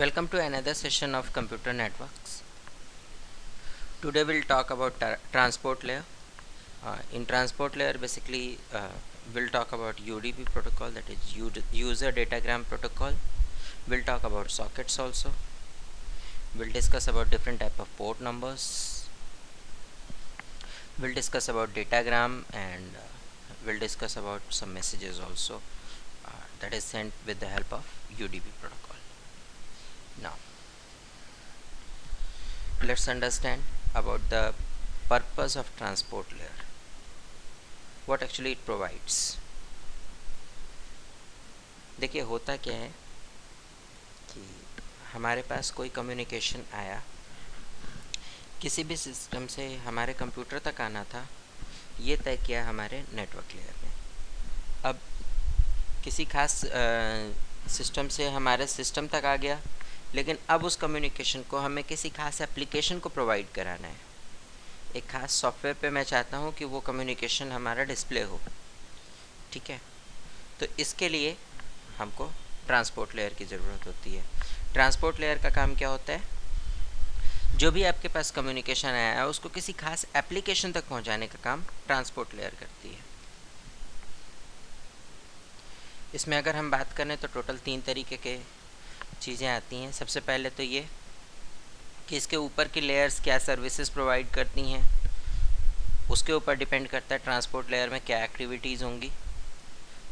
Welcome to another session of computer networks. Today we'll talk about transport layer. In transport layer, basically we'll talk about UDP protocol, that is user datagram protocol. We'll talk about sockets also. We'll discuss about different type of port numbers. We'll discuss about datagram, and we'll discuss about some messages also that is sent with the help of UDP protocol. Now let's understand about the purpose of transport layer, what actually it provides. देखिए होता क्या है कि हमारे पास कोई communication आया, किसी भी सिस्टम से हमारे कंप्यूटर तक आना था, ये तय किया हमारे नेटवर्क लेयर ने। अब किसी खास सिस्टम से हमारे सिस्टम तक आ गया, लेकिन अब उस कम्युनिकेशन को हमें किसी खास एप्लीकेशन को प्रोवाइड कराना है। एक खास सॉफ्टवेयर पे मैं चाहता हूँ कि वो कम्युनिकेशन हमारा डिस्प्ले हो, ठीक है। तो इसके लिए हमको ट्रांसपोर्ट लेयर की ज़रूरत होती है। ट्रांसपोर्ट लेयर का काम क्या होता है? जो भी आपके पास कम्युनिकेशन आया है उसको किसी खास एप्लीकेशन तक पहुँचाने का काम ट्रांसपोर्ट लेयर करती है। इसमें अगर हम बात करें तो टोटल 3 तरीके के चीज़ें आती हैं। सबसे पहले तो ये कि इसके ऊपर की लेयर्स क्या सर्विसेज प्रोवाइड करती हैं, उसके ऊपर डिपेंड करता है ट्रांसपोर्ट लेयर में क्या एक्टिविटीज़ होंगी।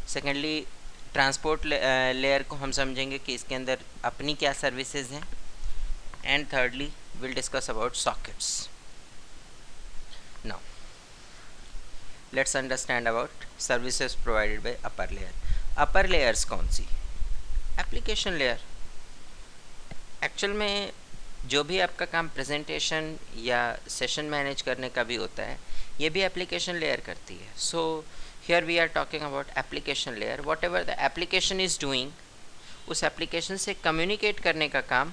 सेकेंडली, ट्रांसपोर्ट लेयर को हम समझेंगे कि इसके अंदर अपनी क्या सर्विसेज हैं। And thirdly, will discuss about sockets. Now let's understand about services provided by upper layer. Upper layers कौन सी? Application layer. एक्चुअल में जो भी आपका काम प्रेजेंटेशन या सेशन मैनेज करने का भी होता है, ये भी एप्लीकेशन लेयर करती है। So here we are talking about application layer. Whatever the application is doing, उस एप्लीकेशन से कम्युनिकेट करने का काम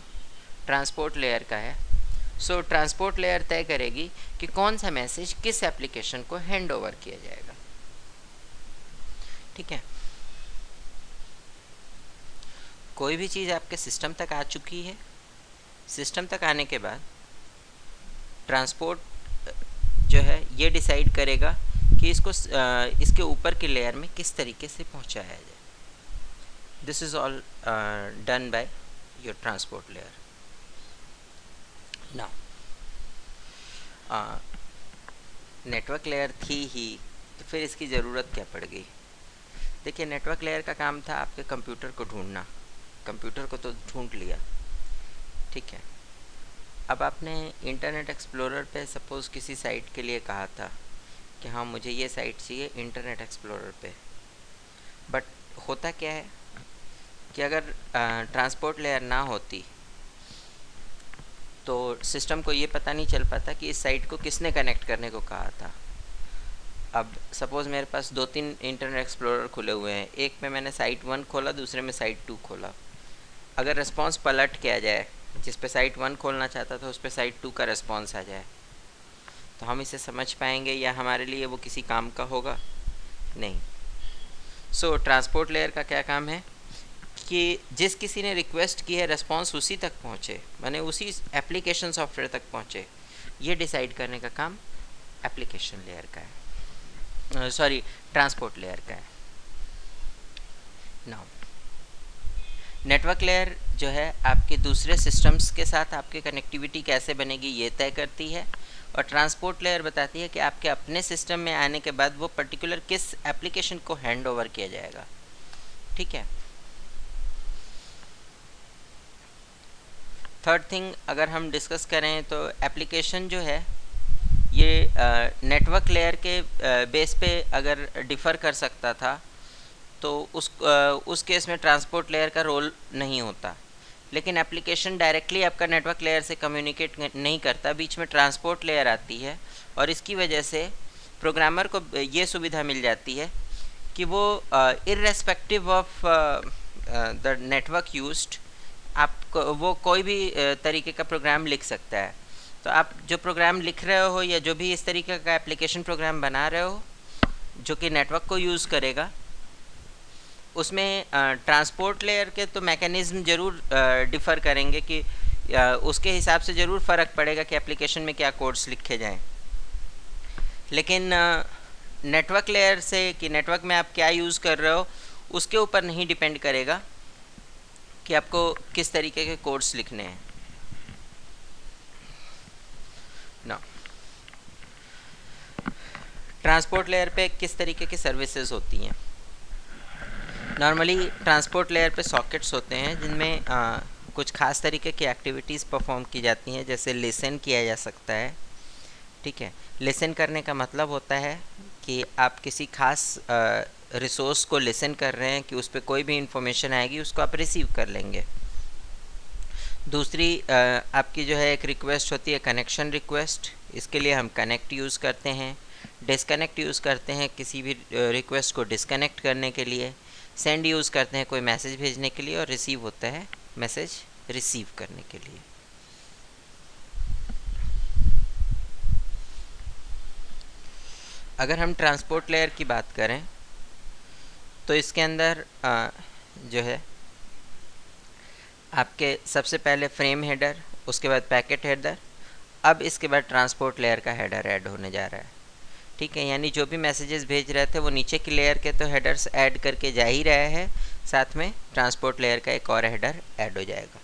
ट्रांसपोर्ट लेयर का है। सो ट्रांसपोर्ट लेयर तय करेगी कि कौन सा मैसेज किस एप्लीकेशन को हैंड ओवर किया जाएगा, ठीक है। कोई भी चीज़ आपके सिस्टम तक आ चुकी है, सिस्टम तक आने के बाद ट्रांसपोर्ट जो है ये डिसाइड करेगा कि इसको इसके ऊपर की लेयर में किस तरीके से पहुंचाया जाए। This is all done by your transport layer. Now network layer थी ही, तो फिर इसकी ज़रूरत क्या पड़ गई? देखिए, नेटवर्क लेयर का काम था आपके कंप्यूटर को ढूंढना। कंप्यूटर को तो ढूंढ लिया, ठीक है। अब आपने इंटरनेट एक्सप्लोरर पे सपोज़ किसी साइट के लिए कहा था कि हाँ मुझे ये साइट चाहिए इंटरनेट एक्सप्लोरर पे, बट होता क्या है कि अगर ट्रांसपोर्ट लेयर ना होती तो सिस्टम को ये पता नहीं चल पाता कि इस साइट को किसने कनेक्ट करने को कहा था। अब सपोज़ मेरे पास 2-3 इंटरनेट एक्सप्लोरर खुले हुए हैं, एक में मैंने साइट 1 खोला, दूसरे में साइट 2 खोला। अगर रिस्पॉन्स पलट के आ जाए, जिस पे साइट 1 खोलना चाहता था उस पे साइट 2 का रिस्पॉन्स आ जाए, तो हम इसे समझ पाएंगे या हमारे लिए वो किसी काम का होगा? नहीं। सो ट्रांसपोर्ट लेयर का क्या काम है कि जिस किसी ने रिक्वेस्ट की है रिस्पॉन्स उसी तक पहुँचे, माने उसी एप्लीकेशन सॉफ्टवेयर तक पहुँचे, ये डिसाइड करने का काम एप्लीकेशन लेयर का है, सॉरी ट्रांसपोर्ट लेयर का है। नाउ नेटवर्क लेयर जो है आपके दूसरे सिस्टम्स के साथ आपकी कनेक्टिविटी कैसे बनेगी ये तय करती है, और ट्रांसपोर्ट लेयर बताती है कि आपके अपने सिस्टम में आने के बाद वो पर्टिकुलर किस एप्लीकेशन को हैंड ओवर किया जाएगा, ठीक है। थर्ड थिंग अगर हम डिस्कस करें तो एप्लीकेशन जो है ये नेटवर्क लेयर के बेस पे अगर डिफ़र कर सकता था तो उस केस में ट्रांसपोर्ट लेयर का रोल नहीं होता। लेकिन एप्लीकेशन डायरेक्टली आपका नेटवर्क लेयर से कम्युनिकेट नहीं करता, बीच में ट्रांसपोर्ट लेयर आती है, और इसकी वजह से प्रोग्रामर को ये सुविधा मिल जाती है कि वो irrespective of the network used वो कोई भी तरीके का प्रोग्राम लिख सकता है। तो आप जो प्रोग्राम लिख रहे हो या जो भी इस तरीके का एप्लीकेशन प्रोग्राम बना रहे हो जो कि नेटवर्क को यूज़ करेगा, उसमें ट्रांसपोर्ट लेयर के तो मैकेनिज़्म ज़रूर डिफ़र करेंगे कि उसके हिसाब से ज़रूर फ़र्क पड़ेगा कि एप्लीकेशन में क्या कोड्स लिखे जाएं। लेकिन नेटवर्क लेयर से कि नेटवर्क में आप क्या यूज़ कर रहे हो उसके ऊपर नहीं डिपेंड करेगा कि आपको किस तरीके के कोड्स लिखने हैं ना। ट्रांसपोर्ट लेयर पे किस तरीके की सर्विसेज होती हैं? नॉर्मली ट्रांसपोर्ट लेयर पे सॉकेट्स होते हैं जिनमें कुछ खास तरीके की एक्टिविटीज़ परफॉर्म की जाती हैं, जैसे लिसन किया जा सकता है। ठीक है, लिसन करने का मतलब होता है कि आप किसी खास रिसोर्स को लिसन कर रहे हैं कि उस पर कोई भी इंफॉर्मेशन आएगी उसको आप रिसीव कर लेंगे। दूसरी आपकी जो है एक रिक्वेस्ट होती है कनेक्शन रिक्वेस्ट, इसके लिए हम कनेक्ट यूज़ करते हैं। डिस्कनेक्ट यूज़ करते हैं किसी भी रिक्वेस्ट को डिस्कनेक्ट करने के लिए। सेंड यूज़ करते हैं कोई मैसेज भेजने के लिए, और रिसीव होता है मैसेज रिसीव करने के लिए। अगर हम ट्रांसपोर्ट लेयर की बात करें तो इसके अंदर जो है आपके सबसे पहले फ्रेम हेडर, उसके बाद पैकेट हेडर, अब इसके बाद ट्रांसपोर्ट लेयर का हेडर ऐड होने जा रहा है। ठीक है, यानी जो भी मैसेजेस भेज रहे थे वो नीचे की लेयर के तो हेडर्स ऐड करके जा ही रहा है, साथ में ट्रांसपोर्ट लेयर का एक और हेडर ऐड हो जाएगा।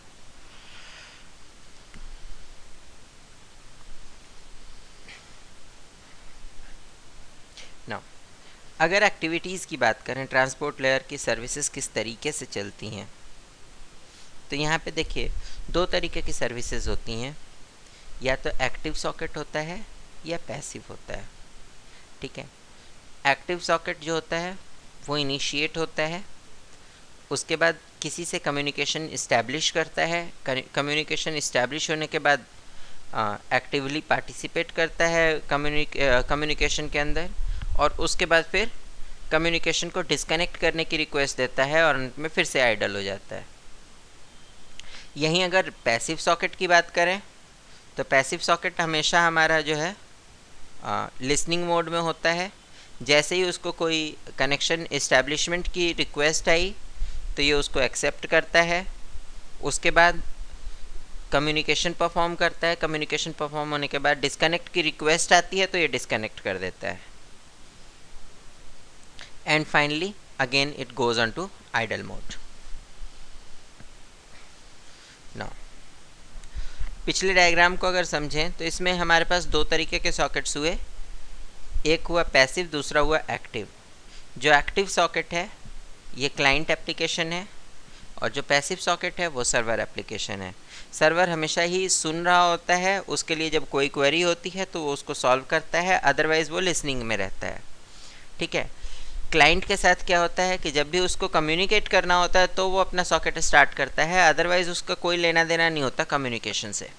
नाउ अगर एक्टिविटीज़ की बात करें, ट्रांसपोर्ट लेयर की सर्विसेज किस तरीके से चलती हैं, तो यहाँ पे देखिए दो तरीके की सर्विसेज होती हैं, या तो एक्टिव सॉकेट होता है या पैसिव होता है। ठीक है, एक्टिव सॉकेट जो होता है वो इनिशिएट होता है, उसके बाद किसी से कम्युनिकेशन इस्टेब्लिश करता है, कम्युनिकेशन इस्टेब्लिश होने के बाद एक्टिवली पार्टिसिपेट करता है कम्युनिकेशन के अंदर, और उसके बाद फिर कम्युनिकेशन को डिस्कनेक्ट करने की रिक्वेस्ट देता है और अंत में फिर से आइडल हो जाता है। यहीं अगर पैसिव सॉकेट की बात करें तो पैसिव सॉकेट हमेशा हमारा जो है लिसनिंग मोड में होता है। जैसे ही उसको कोई कनेक्शन इस्टेब्लिशमेंट की रिक्वेस्ट आई तो ये उसको एक्सेप्ट करता है, उसके बाद कम्युनिकेशन परफॉर्म करता है, कम्युनिकेशन परफॉर्म होने के बाद डिस्कनेक्ट की रिक्वेस्ट आती है तो ये डिस्कनेक्ट कर देता है, and finally again it goes on to idle mode. Now पिछले डायग्राम को अगर समझें तो इसमें हमारे पास दो तरीके के सॉकेट्स हुए, एक हुआ पैसिव, दूसरा हुआ एक्टिव। जो एक्टिव सॉकेट है ये क्लाइंट एप्लीकेशन है, और जो पैसिव सॉकेट है वो सर्वर एप्लीकेशन है। सर्वर हमेशा ही सुन रहा होता है, उसके लिए जब कोई क्वेरी होती है तो वो उसको सॉल्व करता है, अदरवाइज़ वो लिसनिंग में रहता है। ठीक है, क्लाइंट के साथ क्या होता है कि जब भी उसको कम्युनिकेट करना होता है तो वो अपना सॉकेट स्टार्ट करता है, अदरवाइज़ उसका कोई लेना देना नहीं होता कम्युनिकेशन से।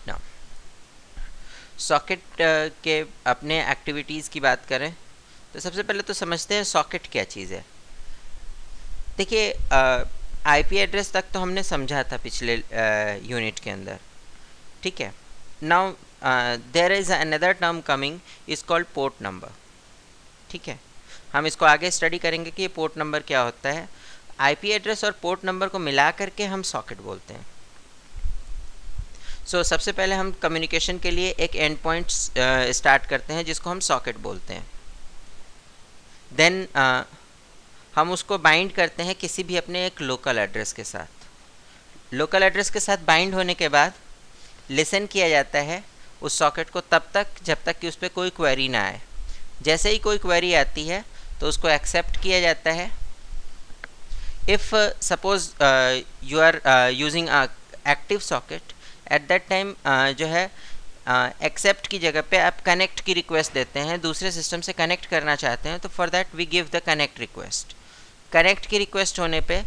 ना सॉकेट के अपने एक्टिविटीज़ की बात करें तो सबसे पहले तो समझते हैं सॉकेट क्या चीज़ है। देखिए आईपी एड्रेस तक तो हमने समझा था पिछले यूनिट के अंदर। ठीक है, now there is another term coming is called port number. ठीक है, हम इसको आगे स्टडी करेंगे कि ये पोर्ट नंबर क्या होता है। आईपी एड्रेस और पोर्ट नंबर को मिला करके हम सॉकेट बोलते हैं। सो सबसे पहले हम कम्युनिकेशन के लिए एक एंड पॉइंट स्टार्ट करते हैं जिसको हम सॉकेट बोलते हैं। देन हम उसको बाइंड करते हैं किसी भी अपने एक लोकल एड्रेस के साथ। लोकल एड्रेस के साथ बाइंड होने के बाद लिसन किया जाता है उस सॉकेट को तब तक जब तक कि उस पर कोई क्वेरी ना आए। जैसे ही कोई क्वेरी आती है तो उसको एक्सेप्ट किया जाता है। If suppose you are using active socket, at that time जो है एक्सेप्ट की जगह पे आप कनेक्ट की रिक्वेस्ट देते हैं, दूसरे सिस्टम से कनेक्ट करना चाहते हैं, तो for that we give the connect request. Connect की रिक्वेस्ट होने पे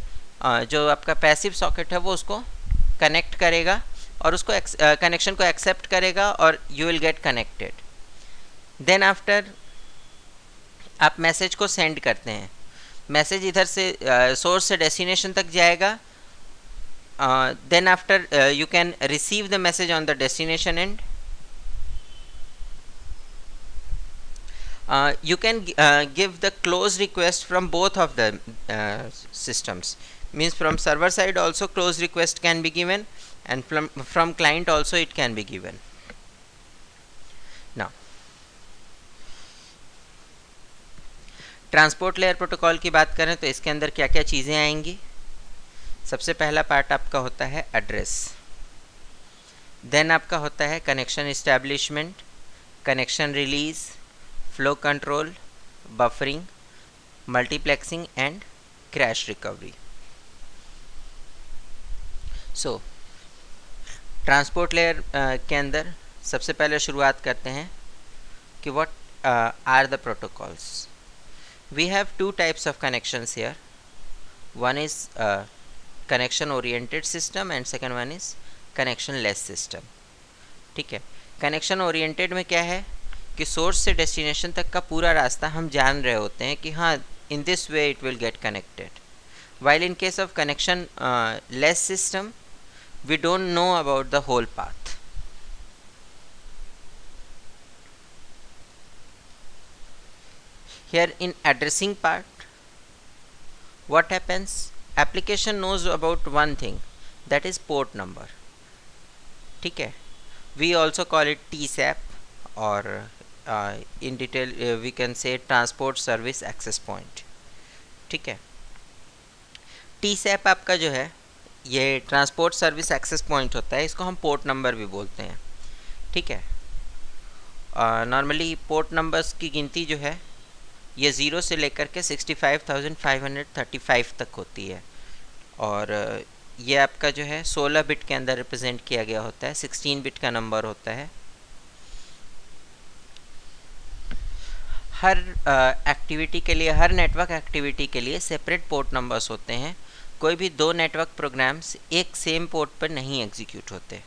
जो आपका पैसिव सॉकेट है वो उसको कनेक्ट करेगा और उसको कनेक्शन को एक्सेप्ट करेगा और you will get connected. Then after आप मैसेज को सेंड करते हैं, मैसेज इधर से सोर्स से डेस्टिनेशन तक जाएगा। Then after you can receive the message on the destination end. You can give the close request from both of the systems. Means from server side also close request can be given, and from client also it can be given. Now transport layer protocol की बात करें तो इसके अंदर क्या क्या चीज़ें आएंगी. सबसे पहला पार्ट आपका होता है एड्रेस. देन आपका होता है connection establishment, connection release, flow control, buffering, multiplexing and crash recovery. So transport layer के अंदर सबसे पहले शुरुआत करते हैं कि what are the protocols. We have two types of connections here. One is connection oriented system and second one is connection less system. ठीक है. कनेक्शन ओरिएंटेड में क्या है कि सोर्स से डेस्टिनेशन तक का पूरा रास्ता हम जान रहे होते हैं कि हाँ in this way it will get connected. while in case of connection less system we don't know about the whole path. Here in addressing part what happens, application knows about one thing, that is port number. ठीक है. We also call it TSAP or in detail we can say transport service access point. ठीक है. TSAP आपका जो है ये transport service access point होता है, इसको हम पोर्ट नंबर भी बोलते हैं. ठीक है. नॉर्मली पोर्ट नंबर्स की गिनती जो है ये 0 से लेकर के 65,535 तक होती है और ये आपका जो है 16 बिट के अंदर रिप्रेजेंट किया गया होता है. 16 बिट का नंबर होता है. हर एक्टिविटी के लिए, हर नेटवर्क एक्टिविटी के लिए सेपरेट पोर्ट नंबर्स होते हैं. कोई भी दो नेटवर्क प्रोग्राम्स एक सेम पोर्ट पर नहीं एग्जीक्यूट होते.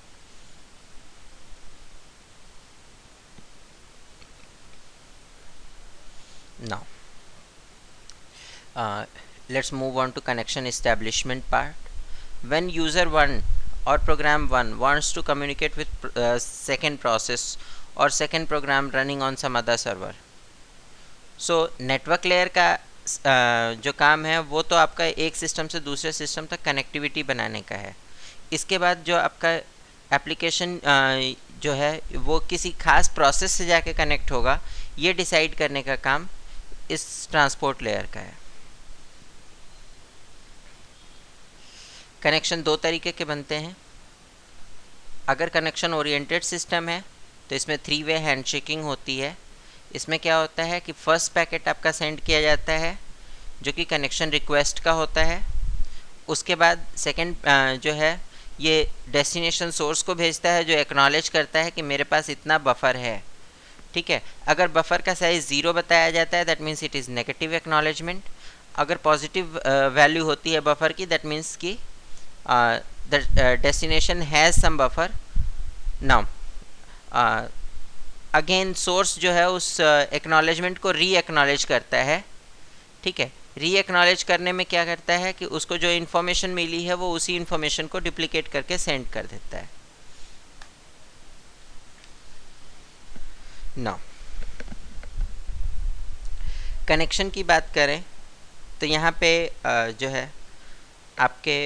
Now let's move on to connection establishment part. When user 1 or program 1 wants to communicate with second process or second program running on some other server, so network layer का जो काम है वो तो आपका एक सिस्टम से दूसरे सिस्टम तक कनेक्टिविटी बनाने का है. इसके बाद जो आपका एप्लीकेशन जो है वो किसी खास प्रोसेस से जाके कनेक्ट होगा, ये डिसाइड करने का काम इस ट्रांसपोर्ट लेयर का है. कनेक्शन दो तरीके के बनते हैं. अगर कनेक्शन ओरिएंटेड सिस्टम है तो इसमें 3 वे हैंडशेकिंग होती है. इसमें क्या होता है कि फर्स्ट पैकेट आपका सेंड किया जाता है जो कि कनेक्शन रिक्वेस्ट का होता है. उसके बाद सेकंड जो है ये डेस्टिनेशन सोर्स को भेजता है जो एक्नॉलेज करता है कि मेरे पास इतना बफर है. ठीक है. अगर बफर का साइज़ 0 बताया जाता है that means it is negative acknowledgement. अगर पॉजिटिव वैल्यू होती है बफर की दैट मीन्स कि the destination has some buffer. Now again source जो है उस एक्नॉलेजमेंट को री एक्नॉलेज करता है. ठीक है. री एक्नॉलेज करने में क्या करता है कि उसको जो इन्फॉर्मेशन मिली है वो उसी इन्फॉर्मेशन को डुप्लीकेट करके सेंड कर देता है. नाउ कनेक्शन की बात करें तो यहाँ पे जो है आपके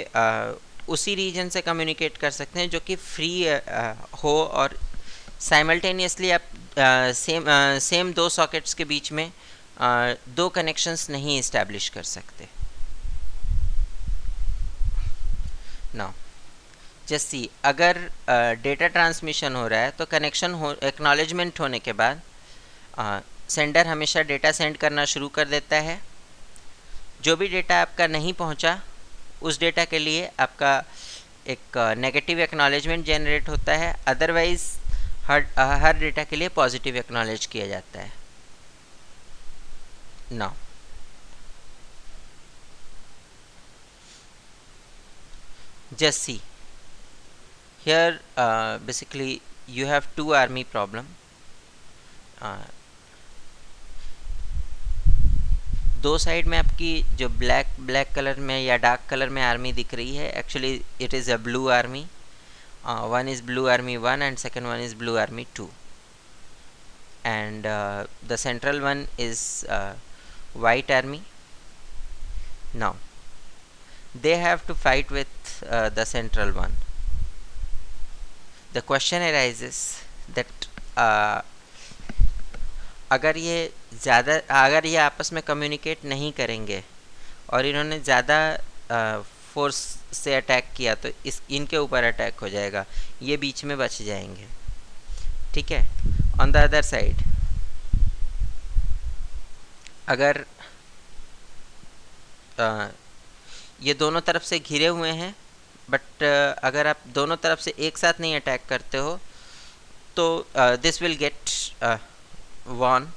उसी रीजन से कम्युनिकेट कर सकते हैं जो कि फ्री हो और साइमल्टेनियसली आप सेम दो सॉकेट्स के बीच में दो कनेक्शंस नहीं इस्टेब्लिश कर सकते. नाउ जैसे अगर डेटा ट्रांसमिशन हो रहा है तो कनेक्शन एक्नॉलेजमेंट होने के बाद सेंडर हमेशा डेटा सेंड करना शुरू कर देता है. जो भी डेटा आपका नहीं पहुंचा उस डेटा के लिए आपका एक नेगेटिव एक्नॉलेजमेंट जनरेट होता है. अदरवाइज हर डेटा के लिए पॉजिटिव एक्नॉलेज किया जाता है. Now just see here basically you have two army problem. दो साइड में आपकी जो ब्लैक कलर में या डार्क कलर में आर्मी दिख रही है actually it is a blue army. One is blue army 1 and second one is blue army 2. and the central one is white army. Now they have to fight with the central one. The question arises that अगर ये आपस में communicate नहीं करेंगे और इन्होंने ज़्यादा force से अटैक किया तो इनके ऊपर अटैक हो जाएगा, ये बीच में बच जाएंगे, ठीक है। ऑन द अदर साइड अगर ये दोनों तरफ से घिरे हुए हैं, बट अगर आप दोनों तरफ से एक साथ नहीं अटैक करते हो तो दिस विल गेट वॉन,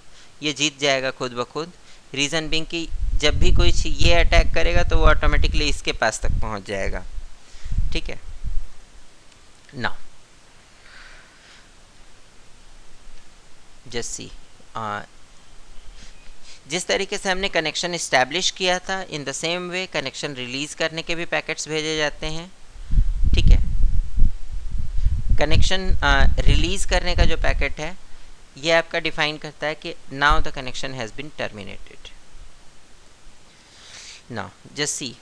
ये जीत जाएगा खुद ब खुद। रीज़न बिंग कि जब भी कोई ये अटैक करेगा तो वो ऑटोमेटिकली इसके पास तक पहुंच जाएगा, ठीक है। नाउ जस्ट सी, जिस तरीके से हमने कनेक्शन इस्टेब्लिश किया था, in the same way connection release करने के भी पैकेट्स भेजे जाते हैं, ठीक है। कनेक्शन रिलीज़ करने का जो पैकेट है ये आपका डिफाइन करता है कि now the connection has been terminated. Now just see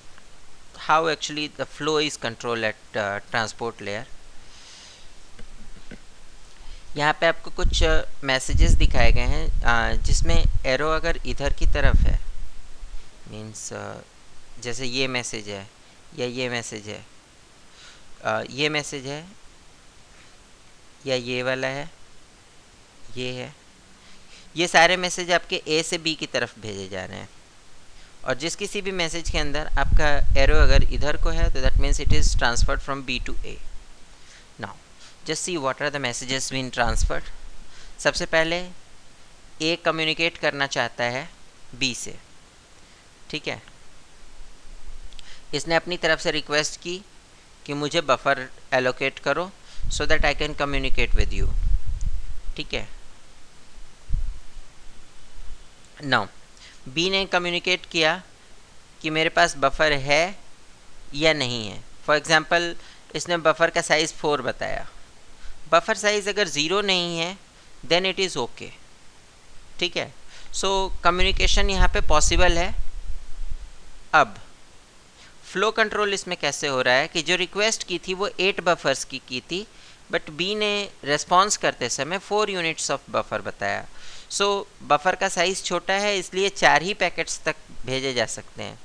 how actually the flow is control at transport layer. यहाँ पे आपको कुछ मैसेजेस दिखाए गए हैं जिसमें एरो अगर इधर की तरफ है, मीन्स जैसे ये मैसेज है या ये मैसेज है, ये मैसेज है या ये वाला है, ये है, ये सारे मैसेज आपके ए से बी की तरफ भेजे जा रहे हैं। और जिस किसी भी मैसेज के अंदर आपका एरो अगर इधर को है तो that means it is transferred from B to A. Now just see what are the messages been transferred. सबसे पहले ए कम्युनिकेट करना चाहता है बी से, ठीक है। इसने अपनी तरफ से रिक्वेस्ट की कि मुझे बफर एलोकेट करो so that I can communicate with you, ठीक है। नाउ बी ने कम्युनिकेट किया कि मेरे पास बफर है या नहीं है। फॉर एग्ज़ाम्पल इसने बफर का साइज़ 4 बताया। बफर साइज़ अगर 0 नहीं है देन इट इज़ ओके, ठीक है। सो कम्युनिकेशन यहाँ पे पॉसिबल है। अब फ्लो कंट्रोल इसमें कैसे हो रहा है कि जो रिक्वेस्ट की थी वो 8 बफर्स की थी, बट बी ने रेस्पॉन्स करते समय 4 यूनिट्स ऑफ बफर बताया। सो बफर का साइज़ छोटा है इसलिए 4 ही पैकेट्स तक भेजे जा सकते हैं।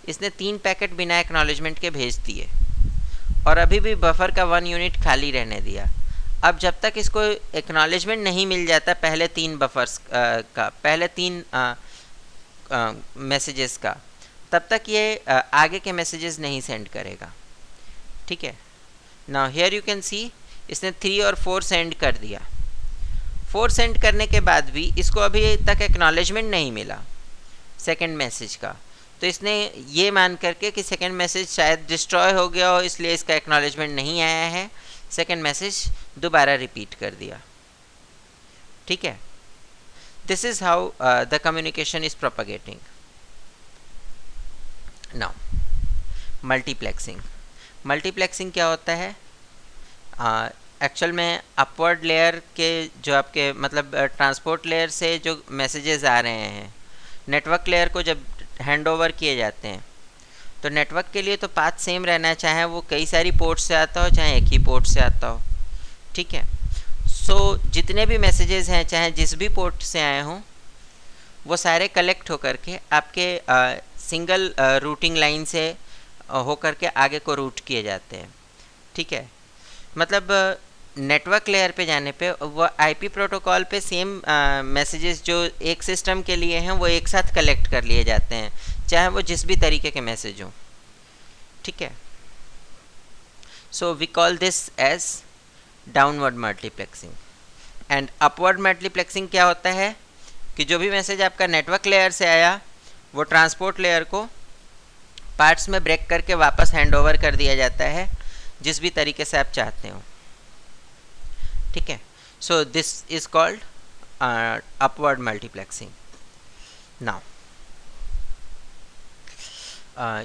इसने 3 पैकेट बिना एक्नॉलेजमेंट के भेज दिए और अभी भी बफर का 1 यूनिट खाली रहने दिया। अब जब तक इसको एक्नॉलेजमेंट नहीं मिल जाता पहले 3 बफर्स का, पहले 3 मैसेजेस का, तब तक ये आगे के मैसेजेस नहीं सेंड करेगा, ठीक है। Now here you can see इसने 3 और 4 सेंड कर दिया। 4 सेंड करने के बाद भी इसको अभी तक एक्नॉलेजमेंट नहीं मिला सेकंड मैसेज का, तो इसने ये मान करके कि सेकंड मैसेज शायद डिस्ट्रॉय हो गया हो इसलिए इसका एक्नॉलेजमेंट नहीं आया है, सेकंड मैसेज दोबारा रिपीट कर दिया, ठीक है। This is how the communication is propagating. Now multiplexing. Multiplexing क्या होता है? एक्चुअल में अपवर्ड लेयर के जो आपके मतलब ट्रांसपोर्ट लेयर से जो मैसेजेस आ रहे हैं नेटवर्क लेयर को जब हैंड ओवर किए जाते हैं तो नेटवर्क के लिए तो पाथ सेम रहना है, चाहे वो कई सारी पोर्ट से आता हो चाहे एक ही पोर्ट से आता हो, ठीक है। सो जितने भी मैसेजेस हैं चाहे जिस भी पोर्ट से आए हों वो सारे कलेक्ट होकर के आपके सिंगल रूटिंग लाइन से होकर के आगे को रूट किए जाते हैं, ठीक है। मतलब नेटवर्क लेयर पे जाने पे वो आईपी प्रोटोकॉल पे सेम मैसेजेस जो एक सिस्टम के लिए हैं वो एक साथ कलेक्ट कर लिए जाते हैं, चाहे वो जिस भी तरीके के मैसेज हों, ठीक है। So we call this as downward multiplexing. And upward multiplexing क्या होता है कि जो भी मैसेज आपका नेटवर्क लेयर से आया वो ट्रांसपोर्ट लेयर को पार्ट्स में ब्रेक करके वापस हैंड ओवर कर दिया जाता है जिस भी तरीके से आप चाहते हो, ठीक है। So this is called upward multiplexing. Now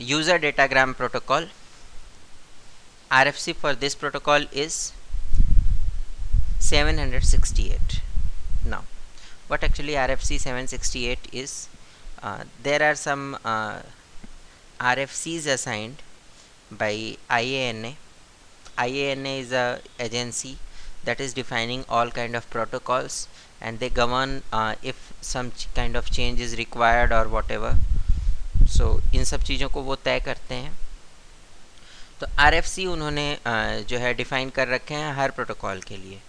user datagram protocol, RFC for this protocol is 768. Now what actually RFC 768 is. There are some RFCs assigned by IANA. IANA is a agency that is defining all kind of protocols, and they govern if some kind of change is required or whatever. So इन सब चीज़ों को वो तय करते हैं. तो RFC उन्होंने जो है डिफ़ाइन कर रखे हैं हर प्रोटोकॉल के लिए.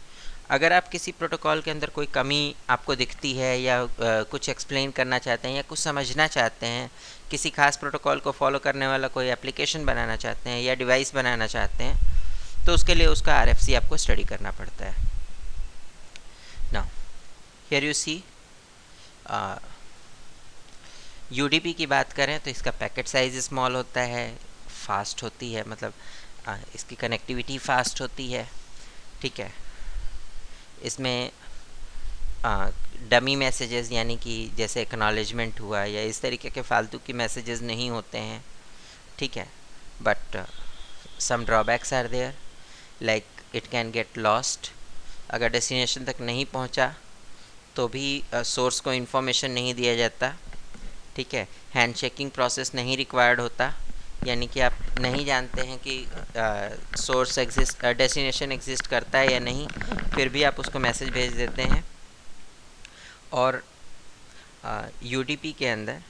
अगर आप किसी प्रोटोकॉल के अंदर कोई कमी आपको दिखती है या कुछ एक्सप्लेन करना चाहते हैं या कुछ समझना चाहते हैं, किसी खास प्रोटोकॉल को फॉलो करने वाला कोई एप्लीकेशन बनाना चाहते हैं या डिवाइस बनाना चाहते हैं, तो उसके लिए उसका RFC आपको स्टडी करना पड़ता है. Now here you see UDP की बात करें तो इसका पैकेट साइज स्मॉल होता है, फास्ट होती है, मतलब इसकी कनेक्टिविटी फास्ट होती है. ठीक है. इसमें डमी मैसेजेस यानी कि जैसे एक्नॉलेजमेंट हुआ या इस तरीके के फालतू के मैसेजेस नहीं होते हैं. ठीक है. But some drawbacks are there, like it can get lost. अगर डेस्टिनेशन तक नहीं पहुंचा तो भी सोर्स को इन्फॉर्मेशन नहीं दिया जाता. ठीक है. हैंड शेकिंग प्रोसेस नहीं रिक्वायर्ड होता, यानी कि आप नहीं जानते हैं कि सोर्स एग्जिस्ट, डेस्टिनेशन एग्जिस्ट करता है या नहीं, फिर भी आप उसको मैसेज भेज देते हैं. और UDP के अंदर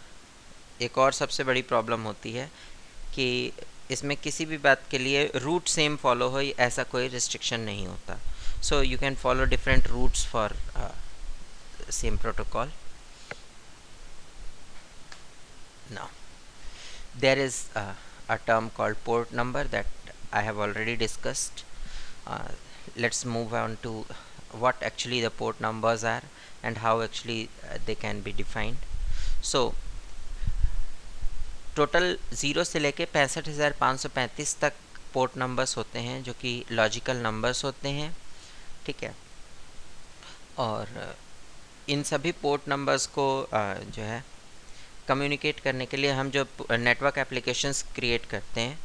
एक और सबसे बड़ी प्रॉब्लम होती है कि इसमें किसी भी बात के लिए रूट सेम फॉलो हो, ऐसा कोई रिस्ट्रिक्शन नहीं होता. So you can follow different routes for same protocol. Now there is a term called port number that I have already discussed. Let's move on to what actually the port numbers are and how actually they can be defined. So total 0 से लेके 65,535 तक port numbers होते हैं जो कि logical numbers होते हैं. ठीक है. और इन सभी पोर्ट नंबर्स को जो है कम्युनिकेट करने के लिए हम जो नेटवर्क एप्लीकेशंस क्रिएट करते हैं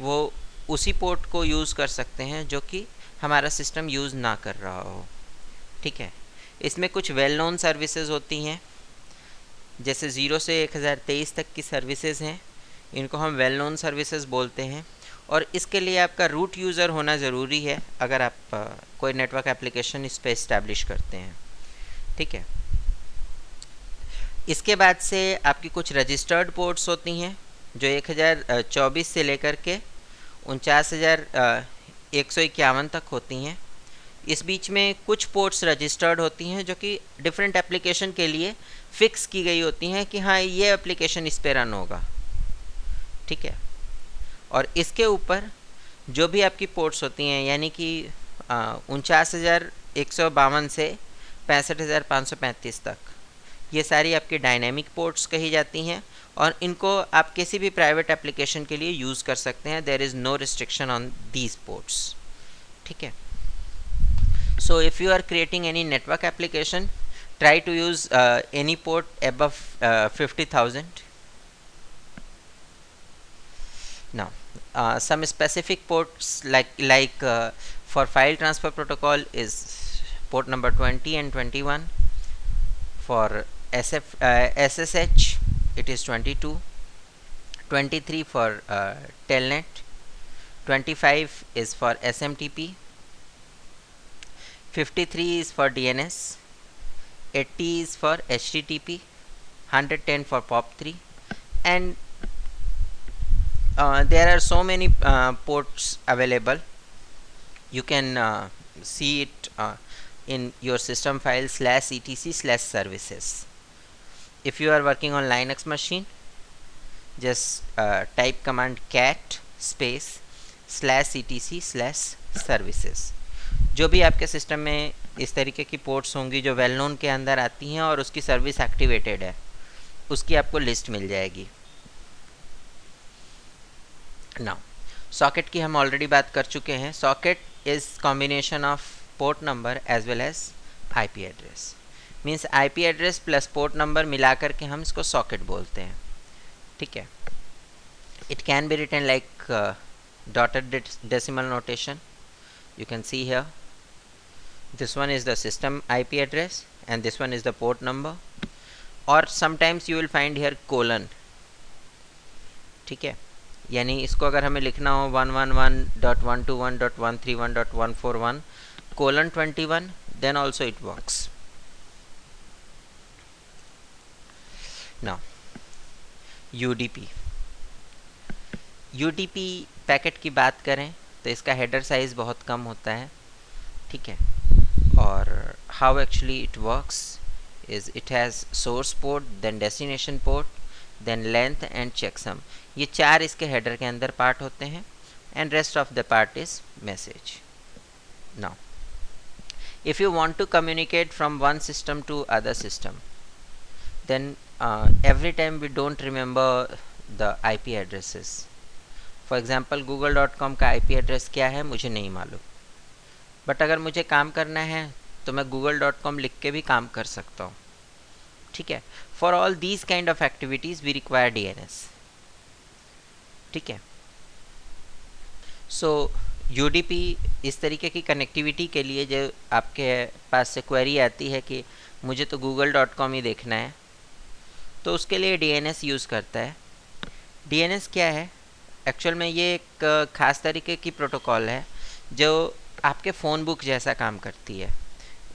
वो उसी पोर्ट को यूज़ कर सकते हैं जो कि हमारा सिस्टम यूज़ ना कर रहा हो. ठीक है. इसमें कुछ वेल नोन सर्विसेज होती हैं, जैसे 0 से 1023 तक की सर्विसेज हैं, इनको हम वेल नोन सर्विसेज बोलते हैं. और इसके लिए आपका रूट यूज़र होना ज़रूरी है अगर आप कोई नेटवर्क एप्लीकेशन इस पर इस्टेब्लिश करते हैं. ठीक है. इसके बाद से आपकी कुछ रजिस्टर्ड पोर्ट्स होती हैं जो 1024 से लेकर के 49,151 तक होती हैं. इस बीच में कुछ पोर्ट्स रजिस्टर्ड होती हैं जो कि डिफरेंट एप्लीकेशन के लिए फ़िक्स की गई होती हैं कि हाँ ये एप्लीकेशन इस पे रन होगा. ठीक है. और इसके ऊपर जो भी आपकी पोर्ट्स होती हैं, यानी कि 49,152 से 65,535 तक, ये सारी आपकी डायनेमिक पोर्ट्स कही जाती हैं और इनको आप किसी भी प्राइवेट एप्लीकेशन के लिए यूज़ कर सकते हैं. There is no restriction on these ports. ठीक है. So if you are creating any network application, try to use any port above 50,000. नाउ some specific ports like for file transfer protocol is port number 20 and 21. For SSH it is 22, 23 for telnet, 25 is for SMTP, 53 is for DNS, 80 is for HTTP, 110 for POP3, and there are so many ports available. You can see it in your system file /etc/services. If you are working on Linux machine, just type command cat space /etc/services. जो भी आपके system में इस तरीके की ports होंगी जो well known के अंदर आती हैं और उसकी सर्विस एक्टिवेटेड है, उसकी आपको लिस्ट मिल जाएगी. नाउ सॉकेट की हम ऑलरेडी बात कर चुके हैं. Socket is combination of port number as well as IP address. Means IP address plus port number मिला करके हम इसको सॉकेट बोलते हैं. ठीक है. It can be written like dotted decimal notation. You can see here, this one is the system IP address, and this one is the port number, or sometimes you will find here colon, ठीक है, यानी इसको अगर हमें लिखना हो 111.121.131.141 colon 21, then also it works. Now UDP packet की बात करें तो इसका हेडर साइज़ बहुत कम होता है, ठीक है, और how actually it works is it has source port, then destination port, then length and checksum. ये 4 इसके हेडर के अंदर पार्ट होते हैं, and rest of the part is message. Now if you want to communicate from one system to other system, then every time we don't remember the IP addresses. For example, google.com का IP address क्या है मुझे नहीं मालूम, but अगर मुझे काम करना है तो मैं google.com लिख के भी काम कर सकता हूँ, ठीक है. For all these kind of activities we require DNS, ठीक है. सो UDP इस तरीके की कनेक्टिविटी के लिए जो आपके पास से क्वेरी आती है कि मुझे तो google.com ही देखना है, तो उसके लिए DNS यूज़ करता है. DNS क्या है? एक्चुअल में ये एक ख़ास तरीके की प्रोटोकॉल है जो आपके फ़ोन बुक जैसा काम करती है.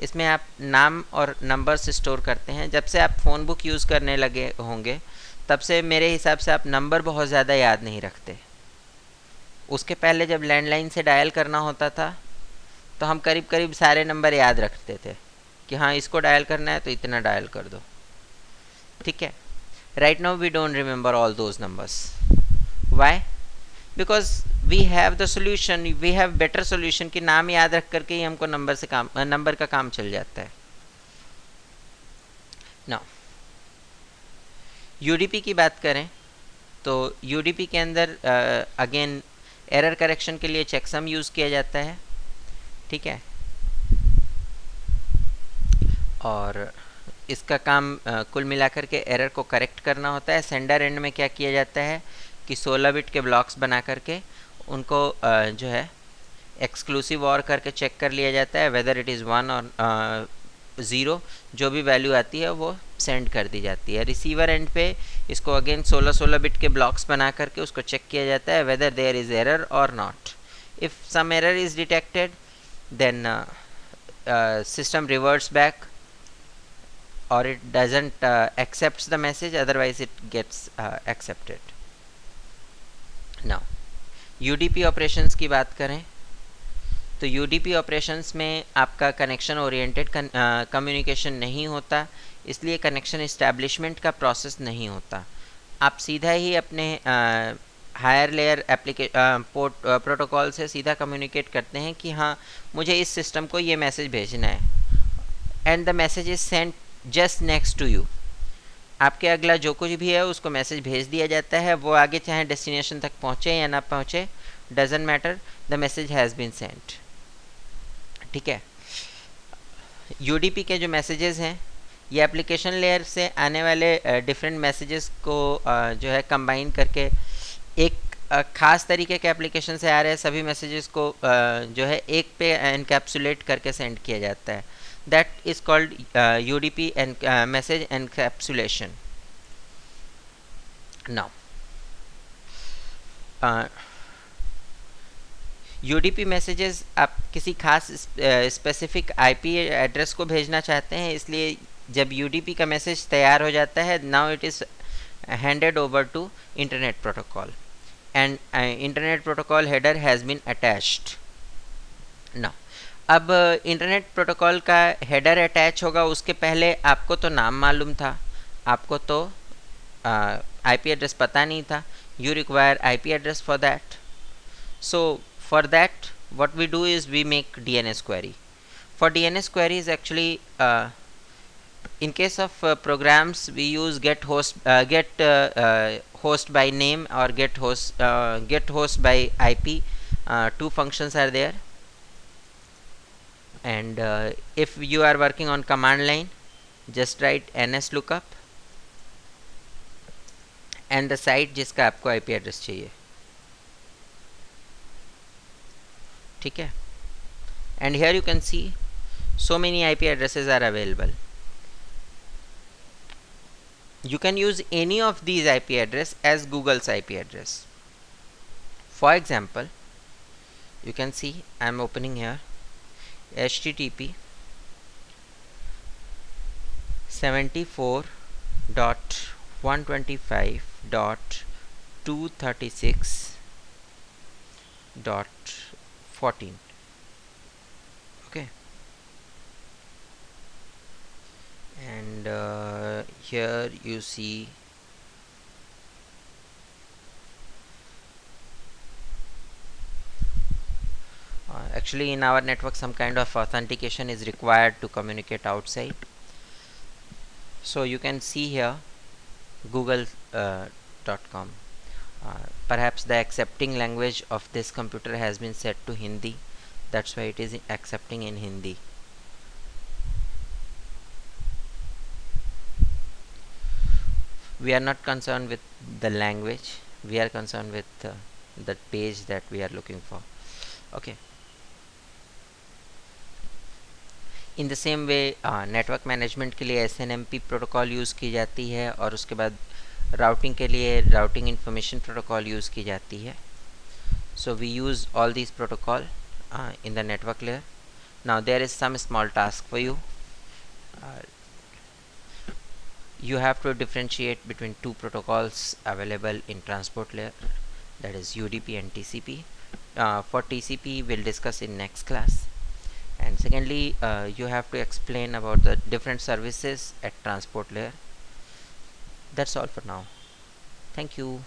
इसमें आप नाम और नंबर्स स्टोर करते हैं. जब से आप फ़ोन बुक यूज़ करने लगे होंगे तब से मेरे हिसाब से आप नंबर बहुत ज़्यादा याद नहीं रखते. उसके पहले जब लैंडलाइन से डायल करना होता था तो हम करीब करीब सारे नंबर याद रखते थे कि हाँ इसको डायल करना है तो इतना डायल कर दो, ठीक है. Right now we don't remember all those numbers. Why? Because we have the solution, we have better solution कि नाम याद रख करके ही हमको नंबर का काम चल जाता है. नाउ UDP की बात करें तो UDP के अंदर अगेन एरर करेक्शन के लिए चेकसम यूज़ किया जाता है, ठीक है. और इसका काम कुल मिलाकर के एरर को करेक्ट करना होता है. सेंडर एंड में क्या किया जाता है कि 16 बिट के ब्लॉक्स बना करके उनको जो है एक्सक्लूसिव और करके चेक कर लिया जाता है, वेदर इट इज़ 1 और 0, जो भी वैल्यू आती है वो सेंड कर दी जाती है. रिसीवर एंड पे इसको अगेन 16 बिट के ब्लॉक्स बना करके उसको चेक किया जाता है वेदर देयर इज़ एरर और not. If some error is detected then system reverts back or it doesn't accepts the message, otherwise it gets accepted. Now UDP operations की बात करें तो UDP operations में आपका कनेक्शन ओरिएंटेड कम्युनिकेशन नहीं होता, इसलिए कनेक्शन इस्टेब्लिशमेंट का प्रोसेस नहीं होता. आप सीधा ही अपने हायर लेयर प्रोटोकॉल से सीधा कम्युनिकेट करते हैं कि हाँ मुझे इस सिस्टम को ये मैसेज भेजना है, and the message is sent just next to you. आपके अगला जो कुछ भी है उसको मैसेज भेज दिया जाता है, वो आगे चाहे डेस्टिनेशन तक पहुँचे या ना पहुँचे, doesn't matter, the message has been sent, ठीक है. UDP के जो मैसेजेस हैं ये एप्लीकेशन लेयर से आने वाले डिफरेंट मैसेजेस को जो है कंबाइन करके एक ख़ास तरीके के एप्लीकेशन से आ रहे सभी मैसेजेस को जो है एक पे एनकैप्सुलेट करके सेंड किया जाता है. That is called UDP and message encapsulation. Now UDP messages आप किसी खास स्पेसिफिक IP एड्रेस को भेजना चाहते हैं, इसलिए जब UDP का मैसेज तैयार हो जाता है now it is handed over to internet protocol and internet protocol header has been attached. Now अब इंटरनेट प्रोटोकॉल का हेडर अटैच होगा, उसके पहले आपको तो नाम मालूम था, आपको तो IP एड्रेस पता नहीं था. You require IP address for that. So for that what we do is we make DNS query. For DNS queries actually in case of programs we use get host by name or get host by IP. Two functions are there. And if you are working on command line, just write ns lookup and the site जिसका आपको IP address चाहिए, ठीक है. and here you can see so many IP addresses are available. you can use any of these IP address as Google's IP address. For example, you can see I'm opening here http 74.125.236.14. okay, and here you see actually in our network some kind of authentication is required to communicate outside. So you can see here google.com. Perhaps the accepting language of this computer has been set to Hindi, that's why it is accepting in Hindi. We are not concerned with the language, we are concerned with the page that we are looking for. Okay, in the same way network management के लिए SNMP protocol use की जाती है और उसके बाद routing के लिए राउटिंग इंफॉर्मेशन प्रोटोकॉल यूज़ की जाती है. So we use all these protocol in the network layer. Now there is some small task for you. You have to differentiate between two protocols available in transport layer, that is UDP and TCP. For TCP we'll discuss in next class, and secondly you have to explain about the different services at transport layer. That's all for now. Thank you.